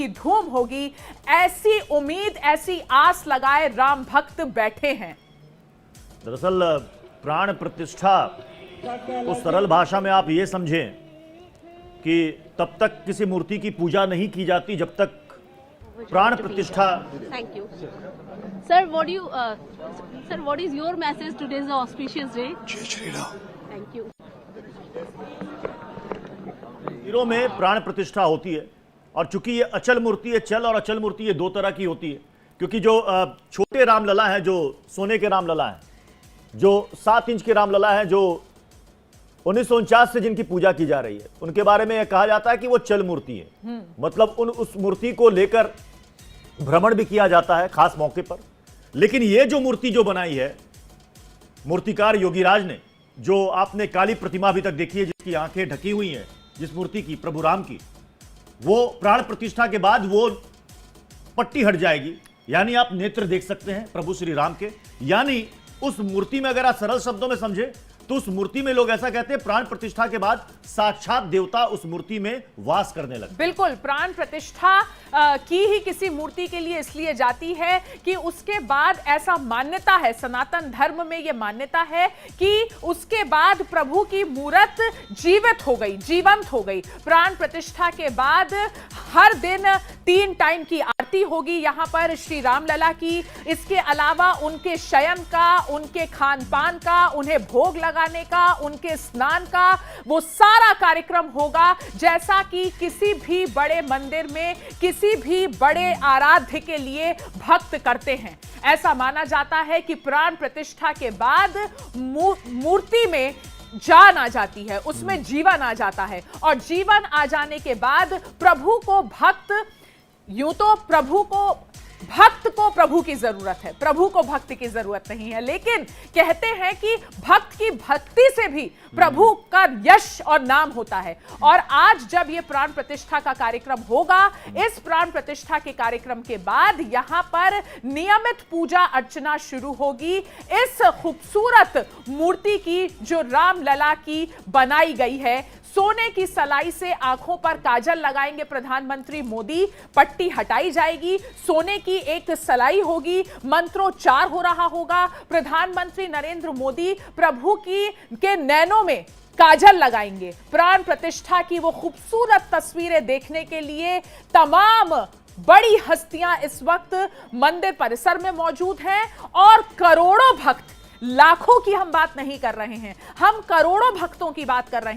की धूम होगी, ऐसी उम्मीद, ऐसी आस लगाए राम भक्त बैठे हैं। दरअसल प्राण प्रतिष्ठा को सरल भाषा में आप ये समझें कि तब तक किसी मूर्ति की पूजा नहीं की जाती जब तक प्राण प्रतिष्ठा। Thank you. Sir, what is your message today is the auspicious day? जय श्री राम। Thank you. मंदिरों में प्राण प्रतिष्ठा होती है और चूंकि ये अचल मूर्ति है, चल और अचल मूर्ति ये दो तरह की होती है, क्योंकि जो छोटे रामलला हैं, जो सोने के रामलला हैं, जो 7 इंच के रामलला हैं, जो 1949 से जिनकी पूजा की जा रही है, उनके बारे में यह कहा जाता है कि वो चल मूर्ति है। मतलब उस मूर्ति को लेकर भ्रमण भी किया जाता है खास मौके पर। लेकिन ये जो मूर्ति जो बनाई है मूर्तिकार योगीराज ने, जो आपने काली प्रतिमा अभी तक देखी है जिसकी आंखें ढकी हुई हैं, जिस मूर्ति की, प्रभु राम की, वो प्राण प्रतिष्ठा के बाद वो पट्टी हट जाएगी, यानी आप नेत्र देख सकते हैं प्रभु श्री राम के। यानी उस मूर्ति में अगर आप सरल शब्दों में समझे तो उस मूर्ति में लोग ऐसा कहते हैं प्राण प्रतिष्ठा के बाद साक्षात देवता उस मूर्ति में वास करने लगते। बिल्कुल, प्राण प्रतिष्ठा की ही किसी मूर्ति के लिए इसलिए जाती है कि उसके बाद ऐसा मान्यता है, सनातन धर्म में यह मान्यता है कि उसके बाद प्रभु की मूर्त जीवित हो गई, जीवंत हो गई। प्राण प्रतिष्ठा के बाद हर दिन 3 टाइम की आरती होगी यहां पर श्री रामलला की। इसके अलावा उनके शयन का, उनके खान पान का, उन्हें भोग लगाने का, उनके स्नान का, वो सारा कार्यक्रम होगा जैसा कि किसी भी बड़े मंदिर में किसी भी बड़े आराध्य के लिए भक्त करते हैं। ऐसा माना जाता है कि प्राण प्रतिष्ठा के बाद मूर्ति में जान आ जाती है, उसमें जीवन आ जाता है, और जीवन आ जाने के बाद प्रभु को भक्त, यूं तो भक्त को प्रभु की जरूरत है, प्रभु को भक्त की जरूरत नहीं है, लेकिन कहते हैं कि भक्त की भक्ति से भी प्रभु का यश और नाम होता है। और आज जब यह प्राण प्रतिष्ठा का कार्यक्रम होगा, इस प्राण प्रतिष्ठा के कार्यक्रम के बाद यहां पर नियमित पूजा अर्चना शुरू होगी इस खूबसूरत मूर्ति की जो रामलला की बनाई गई है। सोने की सलाई से आंखों पर काजल लगाएंगे प्रधानमंत्री मोदी, पट्टी हटाई जाएगी, सोने की एक सलाई होगी, मंत्रोच्चार हो रहा होगा। प्रधानमंत्री नरेंद्र मोदी प्रभु के नैनों में काजल लगाएंगे। प्राण प्रतिष्ठा की वो खूबसूरत तस्वीरें देखने के लिए तमाम बड़ी हस्तियां इस वक्त मंदिर परिसर में मौजूद हैं और करोड़ों भक्त, लाखों की हम बात नहीं कर रहे हैं, हम करोड़ों भक्तों की बात कर रहे हैं।